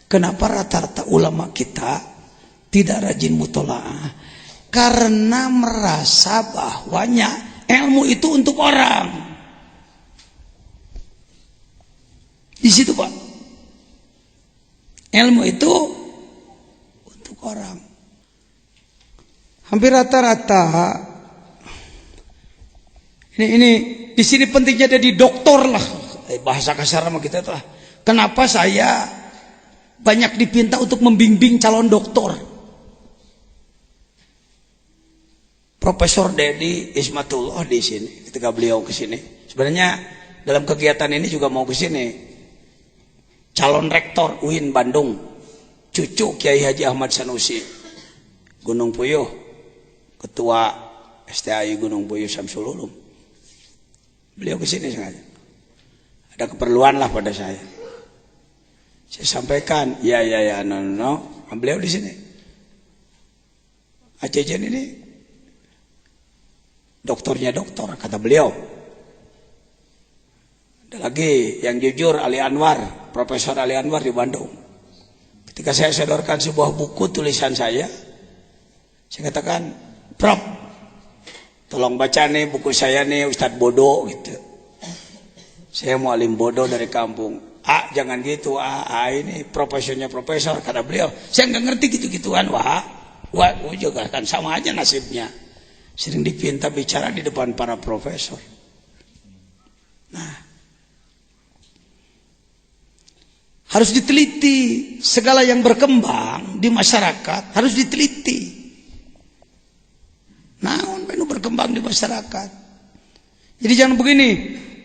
Kenapa rata-rata ulama kita tidak rajin mutolaah? Karena merasa bahwanya ilmu itu untuk orang. Di situ Pak. Ilmu itu untuk orang. Hampir rata-rata ini di sini pentingnya jadi doktor lah. Bahasa kasar sama kita itu lah. Kenapa saya banyak dipinta untuk membimbing calon doktor? Profesor Dedi Ismatullah di sini ketika beliau ke sini. Sebenarnya dalam kegiatan ini juga mau ke sini. Calon rektor UIN Bandung, cucu Kiai Haji Ahmad Sanusi, Gunung Puyuh, ketua STAI Gunung Puyuh Samsul Ulum. Beliau ke sini sengaja. Ada keperluan lah pada saya. Saya sampaikan, ya, no. Beliau di sini. Ajejen ini doktornya doktor, kata beliau. Ada lagi yang jujur, Ali Anwar, Profesor Ali Anwar di Bandung. Ketika saya sodorkan sebuah buku tulisan saya katakan, Prof, tolong baca nih buku saya nih, Ustadz bodoh gitu. Saya mau alim bodoh dari kampung. Jangan gitu, ini profesornya profesor, kata beliau. Saya nggak ngerti gitu-gituan, wah juga kan sama aja nasibnya. Sering dipinta bicara di depan para profesor. Nah, harus diteliti segala yang berkembang di masyarakat, harus diteliti. Naon menu berkembang di masyarakat. Jadi jangan begini,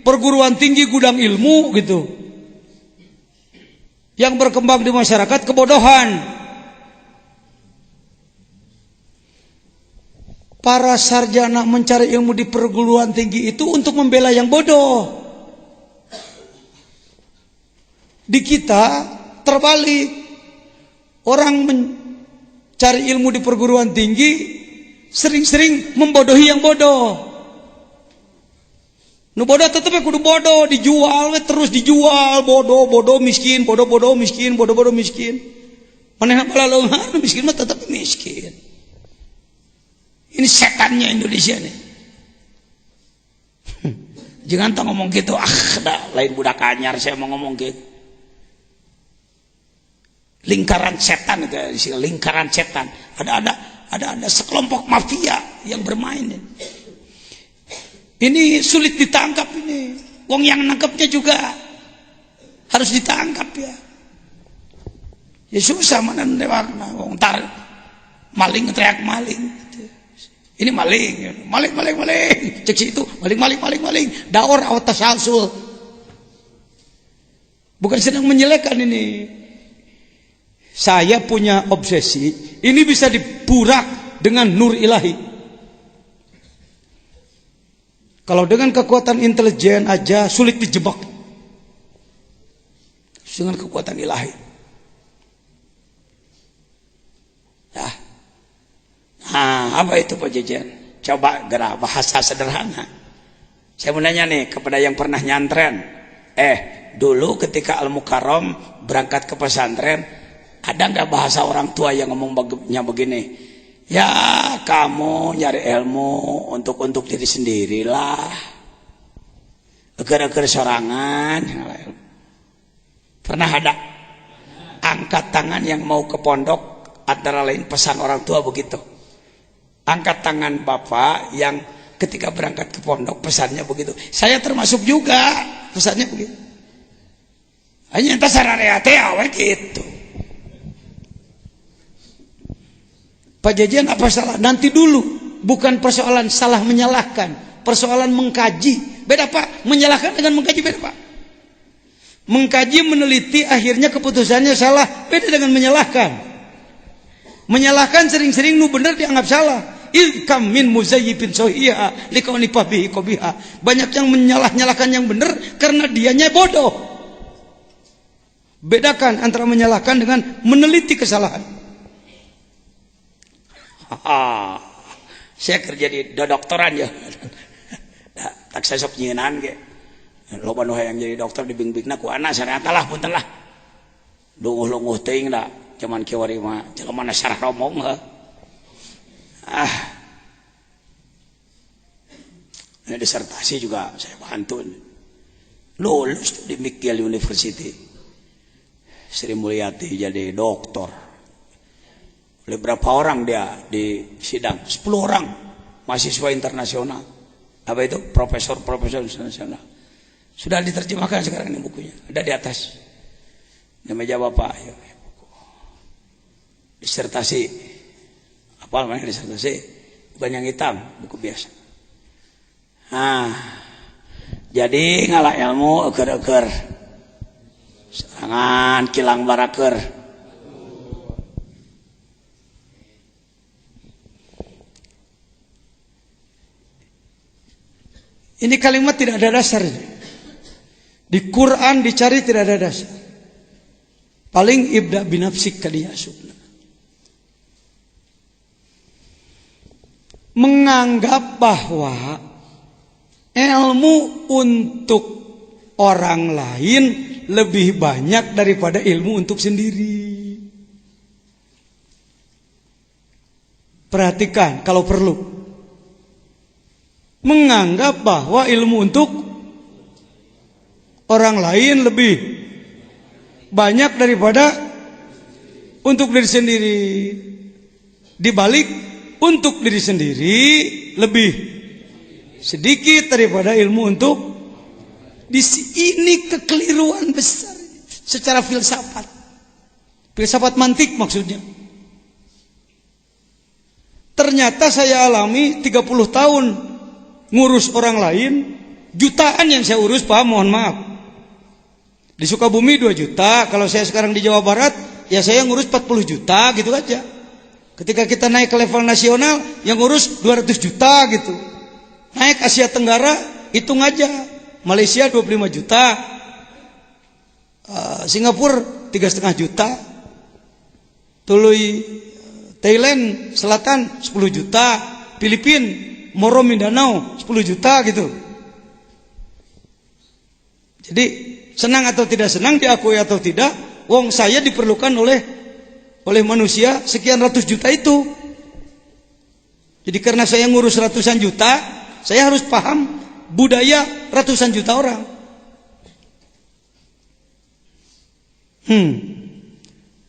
perguruan tinggi gudang ilmu gitu. Yang berkembang di masyarakat kebodohan. Para sarjana mencari ilmu di perguruan tinggi itu untuk membela yang bodoh. Di kita terbalik, orang mencari ilmu di perguruan tinggi sering-sering membodohi yang bodoh. Nu bodoh tetep kudu bodoh, dijual terus dijual, bodoh miskin, bodoh miskin, bodoh miskin. Manehna balaleungan miskin mah tetep miskin. Ini setannya Indonesia nih. Jangan tak ngomong gitu, lain budak anyar saya mau ngomong gitu. Lingkaran setan itu, lingkaran setan. Ada sekelompok mafia yang bermain. Ini sulit ditangkap ini. Wong yang nangkepnya juga harus ditangkap ya. Ya susah mana warna. Wong tar maling teriak maling. Ini maling. Cek situ maling. Daur awat tasalsul. Bukan sedang menyelekan ini. Saya punya obsesi, ini bisa diburak dengan nur ilahi. Kalau dengan kekuatan intelijen aja sulit dijebak. Dengan kekuatan ilahi. Ya. Nah, apa itu Pak Jejen? Coba gerak bahasa sederhana. Saya mau nanya nih kepada yang pernah nyantren. Dulu ketika Al-Mukarram berangkat ke pesantren, ada nggak bahasa orang tua yang ngomongnya begini? Ya kamu nyari ilmu untuk diri sendirilah. Agar sorangan. Pernah ada angkat tangan yang mau ke pondok, antara lain pesan orang tua begitu. Angkat tangan bapak yang ketika berangkat ke pondok pesannya begitu. Saya termasuk juga pesannya begitu. Hanya entah sararea teh gitu. Pak Jajan apa salah? Nanti dulu, bukan persoalan salah menyalahkan, persoalan mengkaji. Beda Pak, menyalahkan dengan mengkaji beda Pak. Mengkaji, meneliti, akhirnya keputusannya salah, beda dengan menyalahkan. Menyalahkan sering-sering nu bener dianggap salah. Ilkam min muzayyibin sohiha likauni pabihi qabiha. Banyak yang menyalah-nyalahkan yang bener karena dianya bodoh. Bedakan antara menyalahkan dengan meneliti kesalahan. Saya kerja di dokteran ya. Tak saya sok nyieunaan ge. Loba nu hayang jadi dokter dibimbingna ku anak sareng lah punten lah. Lunguh-lunguh teuing da zaman kiwari mah jelema na sarah romong heuh. Ini disertasi juga saya bantu. Lulus di McGill University. Sri Mulyati jadi doktor. Oleh berapa orang dia di sidang? 10 orang mahasiswa internasional. Apa itu? Profesor internasional. Sudah diterjemahkan sekarang ini bukunya. Ada di atas. Di meja Bapak. Ya, buku. Disertasi. Apa namanya disertasi? Bukan yang hitam, buku biasa. Jadi ngalah ilmu eker-eker. Serangan kilang baraker. Ini kalimat tidak ada dasarnya. Di Quran dicari tidak ada dasar. Paling ibda binafsik kadiyasubna. Menganggap bahwa ilmu untuk orang lain lebih banyak daripada ilmu untuk sendiri. Perhatikan kalau perlu. Menganggap bahwa ilmu untuk orang lain lebih banyak daripada untuk diri sendiri. Dibalik, untuk diri sendiri lebih sedikit daripada ilmu untuk ini kekeliruan besar secara filsafat mantik maksudnya. Ternyata saya alami 30 tahun ngurus orang lain, jutaan yang saya urus, Pak, mohon maaf. Di Sukabumi 2 juta, kalau saya sekarang di Jawa Barat ya saya ngurus 40 juta gitu aja. Ketika kita naik ke level nasional yang ngurus 200 juta gitu. Naik Asia Tenggara, hitung aja. Malaysia 25 juta. Singapura 3,5 juta. Tului Thailand Selatan 10 juta. Filipina, Moro Mindanao 10 juta gitu. Jadi senang atau tidak senang, diakui atau tidak, wong saya diperlukan oleh manusia sekian ratus juta itu. Jadi karena saya ngurus ratusan juta, saya harus paham budaya ratusan juta orang.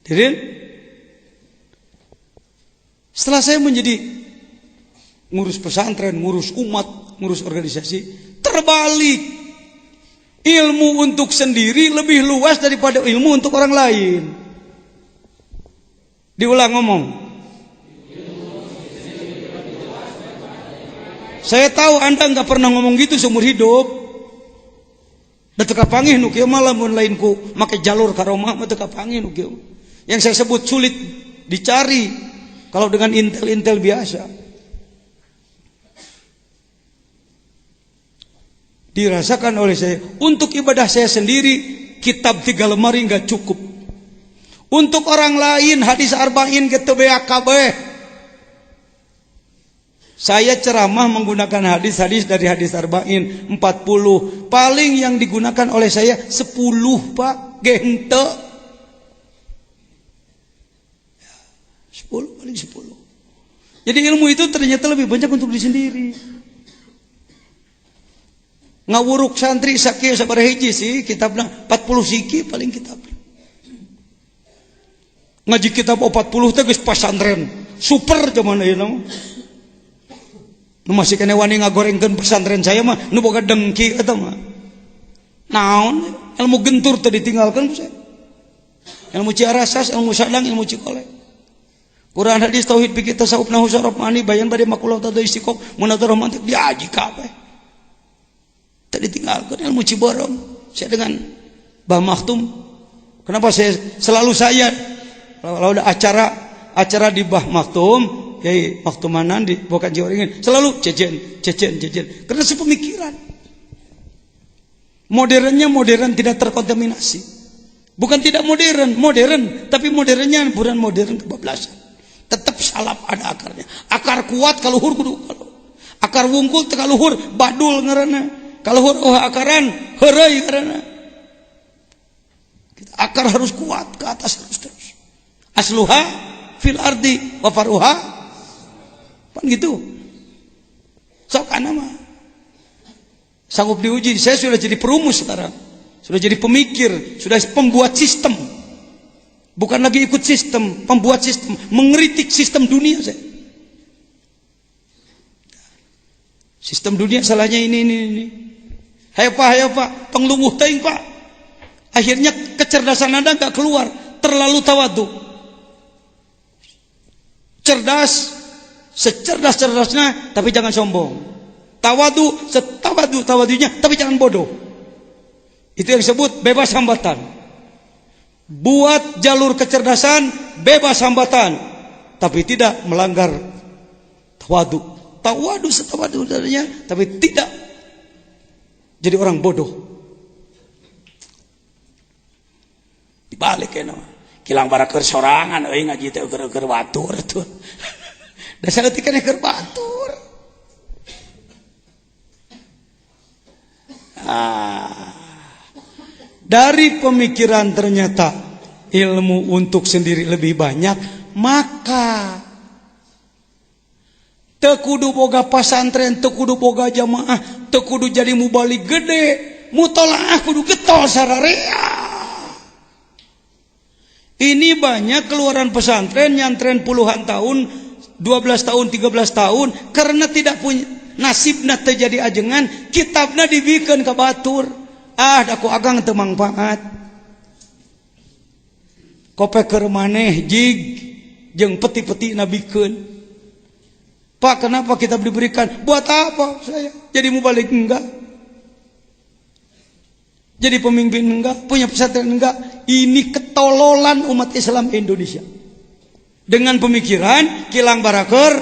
Jadi setelah saya menjadi ngurus pesantren, ngurus umat, ngurus organisasi, terbalik. Ilmu untuk sendiri lebih luas daripada ilmu untuk orang lain. Diulang ngomong. Saya tahu Anda enggak pernah ngomong gitu seumur hidup. Da teu kapangih nu kieu mah lamun lain ku make jalur karomah mah teu kapangih nu kieu. Yang saya sebut sulit dicari kalau dengan intel-intel biasa. Dirasakan oleh saya. Untuk ibadah saya sendiri, kitab 3 lemari enggak cukup. Untuk orang lain hadis arba'in gitu BAKB. Saya ceramah menggunakan hadis-hadis dari hadis arba'in 40. Paling yang digunakan oleh saya 10, Pak. Gente. 10 paling 10. Jadi ilmu itu ternyata lebih banyak untuk diri sendiri. Ngawuruk santri sakieu sabaraha hiji sih kitabna 40 siki paling kitabna. Ngaji kitab 40 teh geus pasantren. Super zaman ayeuna mah. Nu masih kene wani ngagorengkeun pesantren saya mah nu boga dengki eta mah. Naon ilmu gentur teh ditinggalkeun ku saya. Ilmu ciarasas, ilmu sadang, ilmu cikolek. Quran hadis tauhid fikih tasawuf nahwu saraf mani bayan bade makulah tadu istiqomah munadzarah mantiq diaji kabeh. Tadi tinggalkan ilmu Ciborong. Saya dengan Mbah Maktum. Kenapa selalu saya kalau ada acara di Mbah Maktum, Kiai Maktumanan di Bokan Jiwaringin, selalu cecen. Karena sepemikiran. Modernnya modern tidak terkontaminasi. Bukan tidak modern, tapi modernnya bukan modern kebablasan. Tetap salaf ada akarnya. Akar kuat kalau luhur kudu kalau. Akar wungkul teu luhur badul ngaranna. Kalau akaran heureuy karena kita Akar harus kuat, ke atas terus. Asluha fil ardi wa faruha. Kan gitu. Sok ana mah. Sanggup diuji. Saya sudah jadi perumus sekarang. Sudah jadi pemikir, sudah pembuat sistem. Bukan lagi ikut sistem, pembuat sistem, mengkritik sistem dunia saya. Sistem dunia salahnya ini. Hayo Pak, penglungguh teuing Pak. Akhirnya kecerdasan Anda enggak keluar, terlalu tawadu. Cerdas, secerdas-cerdasnya, tapi jangan sombong. Tawadu, setawadu-tawadunya, tapi jangan bodoh. Itu yang disebut bebas hambatan. Buat jalur kecerdasan, bebas hambatan, tapi tidak melanggar tawadu. Tawadu setawadu-tawadunya, tapi tidak jadi orang bodoh. Dibalik ya nama. Kilang baraker sorangan, ngaji teh keur batur tuh. Dasar tikana keur batur. Dari pemikiran ternyata ilmu untuk sendiri lebih banyak, maka teu kudu boga pasantren, teu kudu boga jamaah, teu kudu jadi mubalik gede, mutolaah kudu getol sararea. Ini banyak keluaran pesantren nyantren puluhan tahun, 12 tahun, 13 tahun karena tidak punya nasibna terjadi ajengan, kitabna dibikeun ka batur. Daku agang teu mangpaat. Kope keur maneh jig jeung peti-peti nabikeun. Pak, kenapa kitab diberikan? Buat apa saya? Jadi mubalik enggak? Jadi pemimpin enggak? Punya pesantren enggak? Ini ketololan umat Islam Indonesia. Dengan pemikiran kilang baraker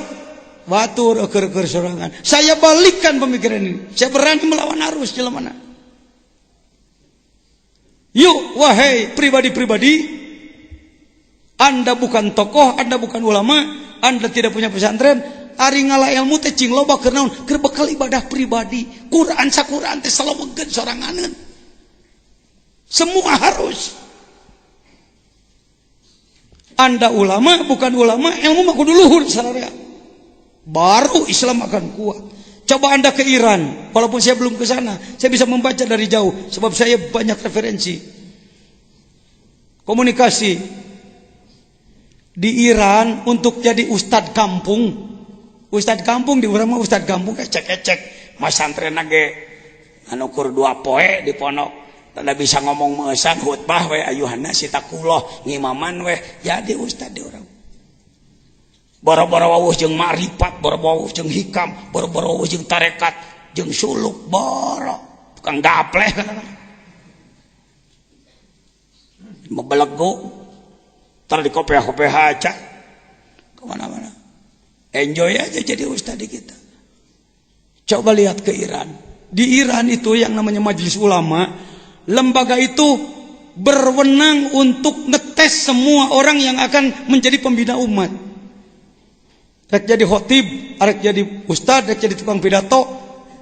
batur keur sorangan. Saya balikkan pemikiran ini. Saya berani melawan arus jelemana. Yuk, wahai pribadi-pribadi, Anda bukan tokoh, Anda bukan ulama, Anda tidak punya pesantren, ari ngalah ilmu teh cing loba keur naon? Keur bekal ibadah pribadi. Quran saquran teh salaweugeun soranganeun. Semua harus. Anda ulama, bukan ulama, ilmu mah kudu luhur sararea. Baru Islam akan kuat. Coba Anda ke Iran, walaupun saya belum ke sana, saya bisa membaca dari jauh sebab saya banyak referensi. Komunikasi di Iran untuk jadi ustad kampung. Ustad kampung di urang mah ustad kampung ecek-ecek, masantren ge anu kur 2 poe di ponok. Tanda bisa ngomong meusan khutbah we ayuhanna sitakullah ngimaman we jadi ustad di urang. Boro-boro wawuh jeung ma'rifat, boro-boro wawuh jeung hikam, boro-boro wawuh jeung tarekat, jeung suluk, boro. Tukang gapleh kan. Membelegu. Tar di kopiah-kopiah aja. Kemana-mana. Enjoy aja jadi ustaz di kita. Coba lihat ke Iran. Di Iran itu yang namanya majelis ulama, lembaga itu berwenang untuk ngetes semua orang yang akan menjadi pembina umat. Rek jadi khotib, rek jadi ustad, rek jadi tukang pidato,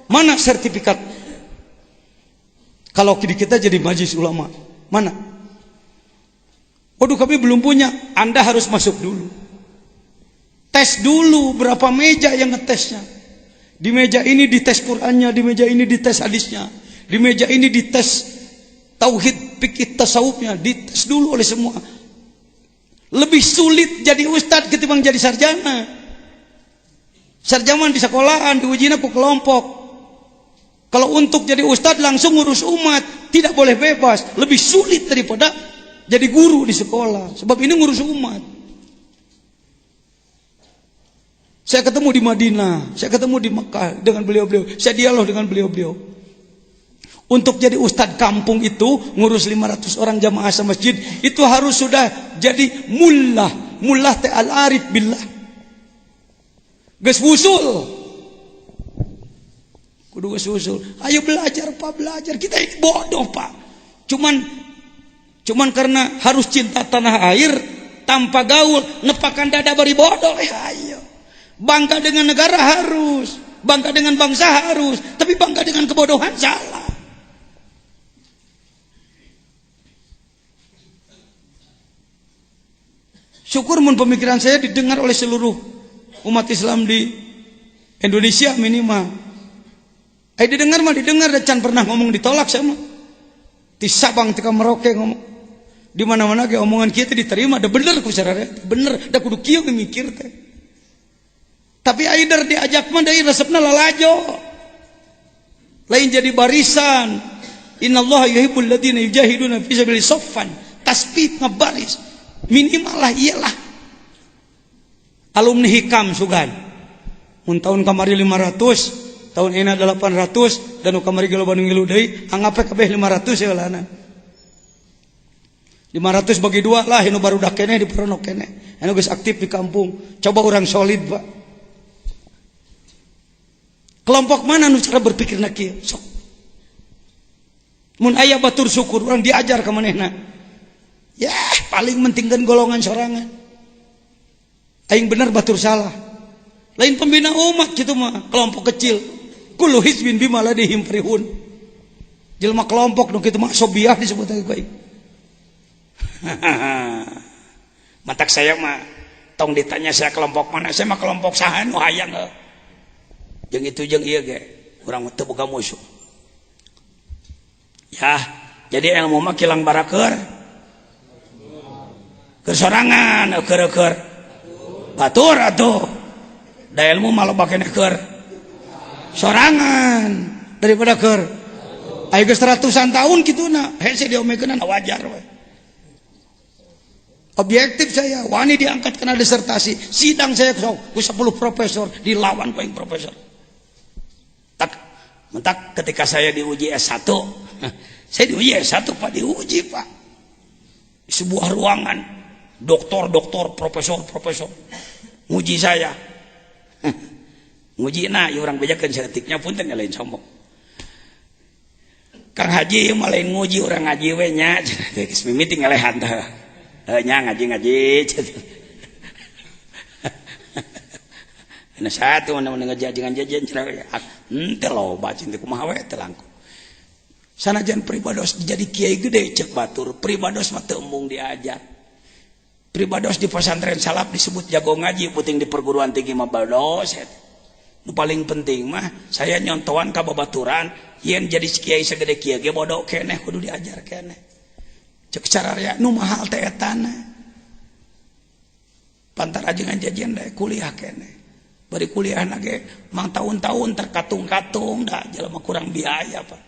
mana sertifikat? Kalau di kita jadi majelis ulama, mana? Waduh, kami belum punya. Anda harus masuk dulu. Tes dulu berapa meja yang ngetesnya. Di meja ini dites Qur'annya, di meja ini dites hadisnya, di meja ini dites tauhid, fikih, tasawufnya, dites dulu oleh semua. Lebih sulit jadi ustad ketimbang jadi sarjana. Sarjana di sekolahan, diujinya ku kelompok. Kalau untuk jadi ustad langsung ngurus umat, tidak boleh bebas. Lebih sulit daripada jadi guru di sekolah. Sebab ini ngurus umat. Saya ketemu di Madinah, saya ketemu di Mekah dengan beliau-beliau. Saya dialog dengan beliau-beliau. Untuk jadi ustad kampung itu, ngurus 500 orang jamaah masjid, itu harus sudah jadi mullah. Mullah te al-arif billah. Geus wusul. Kudu geus wusul. Ayo belajar Pak, belajar. Kita ini bodoh Pak. Cuman karena harus cinta tanah air, tanpa gaul, nepakan dada bari bodoh. Ayo. Bangga dengan negara harus, bangga dengan bangsa harus, tapi bangga dengan kebodohan salah. Syukur mun pemikiran saya didengar oleh seluruh umat Islam di Indonesia minimal. Didengar mah didengar, dan can pernah ngomong ditolak sama. Di Sabang tika Merauke ngomong. Di mana-mana ge omongan kita diterima, da bener ku sararea, bener, da kudu kieu mikir teh. Tapi aidar diajak mah deui resepna lalajo. Lain jadi barisan. Innallaha yuhibbul ladzina yujahiduna fi sabilillah saffan. Tasbih ngabaris. Minimal lah iyalah. Alumni Hikam sugan. Mun tahun kamari 500, tahun ini 800, dan kamari gelo Bandung ngilu deui, anggap kabeh 500 ya lana. 500 bagi 2 lah, anu baru dah keneh di peronok keneh. Anu geus aktif di kampung. Coba orang solid, Pak. Kelompok mana nu cara berpikirna kieu? Sok. Mun aya batur syukur urang diajar ka manehna. Ya, paling mentingkeun golongan sorangan. Aing bener batur salah. Lain pembina umat kitu mah, kelompok kecil. Kullu hizbin bima ladihim farihun. Jelema kelompok nu kitu mah sobiah disebut ku aing. Matak saya mah tong ditanya saya kelompok mana, saya mah kelompok saha nu hayang. Jeung itu jeung ieu ge, urang teu boga musuh. Ya, jadi ilmu mah kilang barakeur. Kesorangan keur batur atuh. Da ilmu mah loba keneh keur sorangan daripada keur. Aya geus ratusan tahun kituna, hese diomekeunna wajar we. Objektif saya, wani diangkat kena disertasi. Sidang saya ku 10 profesor, dilawan ku profesor. Mentak ketika saya diuji S1, saya diuji S1 Pak, diuji Pak. Di sebuah ruangan, doktor, profesor, nguji saya. Nguji na, ya orang bejakan seketiknya pun tanya lain sombong. Kang Haji malah nguji orang ngaji we nya, mimiti ngelehan teh. Nya ngaji. Nah satu mana ngejajan cerewet, ente loba cinta kumaha we teh langkung. Sanajan pribados jadi kiai gede cek batur, pribados mah teu embung diajar. Pribados di pesantren salaf disebut jago ngaji, puting di perguruan tinggi mah bados. Nu paling penting mah saya nyontohan ka babaturan, yen jadi kiai segede kiai ge bodoh keneh kudu diajar keneh. Cek cararea nu mahal teh etana. Pantar ajengan jajan da kuliah keneh. Bari kuliah nage mang tahun-tahun terkatung-katung dah jelema kurang biaya Pak.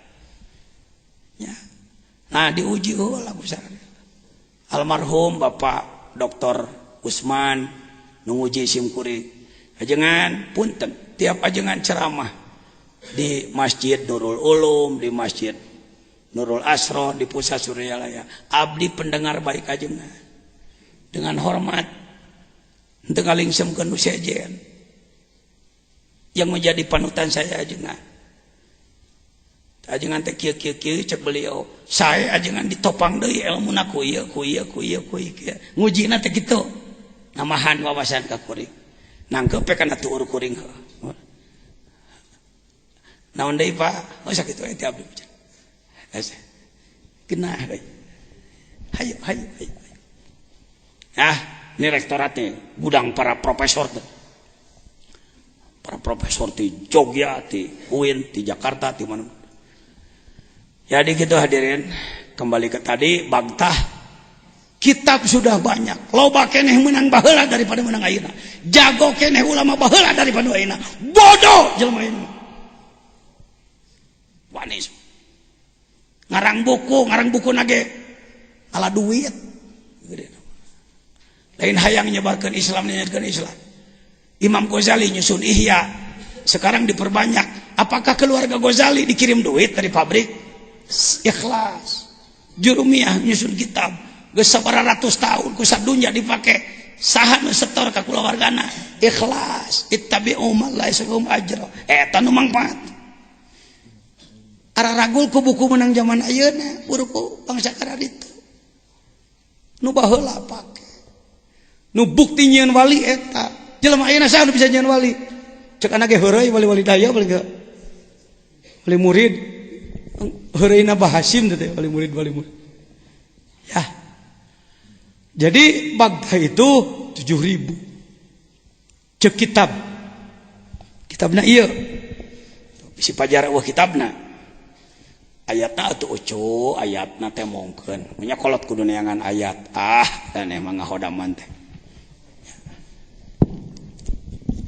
Ya. Nah diuji heula besar. Almarhum Bapak Dr. Usman nu nguji simkuring. Ajengan punten tiap ajengan ceramah di Masjid Nurul Ulum, di Masjid Nurul Asro, di Pusat Suryalaya. Abdi pendengar baik ajengan. Dengan hormat henteu ngalingsemkeun nu sejen. Yang menjadi panutan saya ajengan teh kieu cek beliau, saya ajengan ditopang deui ilmuna ku ieu ngujina teh kitu namahan wawasan ka kuring nangkep kana tuur kuring naon deui Pak sakitu teh abdi genah deui hayu ini rektoratnya gudang para profesor teh. Para profesor di Jogja, di UIN, di Jakarta, di mana. Jadi gitu hadirin, kembali ke tadi, bagtah kitab sudah banyak. Loba keneh menang baheula daripada menang ayeuna. Jago keneh ulama baheula daripada ayeuna. Bodoh jelema ini. Wanis. Ngarang buku nage ala duit. Lain hayang nyebarkeun Islam, nyebarkeun Islam. Imam Ghazali nyusun Ihya, sekarang diperbanyak. Apakah keluarga Ghazali dikirim duit dari pabrik? Ikhlas. Jurumiyah nyusun kitab, geus sabaratus tahun ku sadunya dipake. Saha nu setor ka kulawargana? Ikhlas. Ittabi'u ma la yasum ajra. Eta nu mangpaat. Araragul ku buku menang zaman ayeuna, buruku bangsa karaditu. Nu baheula pake. Nu bukti nyieun wali eta. Jelema ayeuna saha nu bisa nyeun wali? Cek anak ge heureuy wali-wali daya paling ge. Wali murid heureuina Bah Hasyim teh wali murid. Ya. Jadi Baghdad itu 7.000. Cek kitabna iya. Si pajar wah kitabna. Ayatna atuh ucu, ayatna teh mongkeun. Nya kolot kudu neangan ayat. Dan emang ngahodaman teh.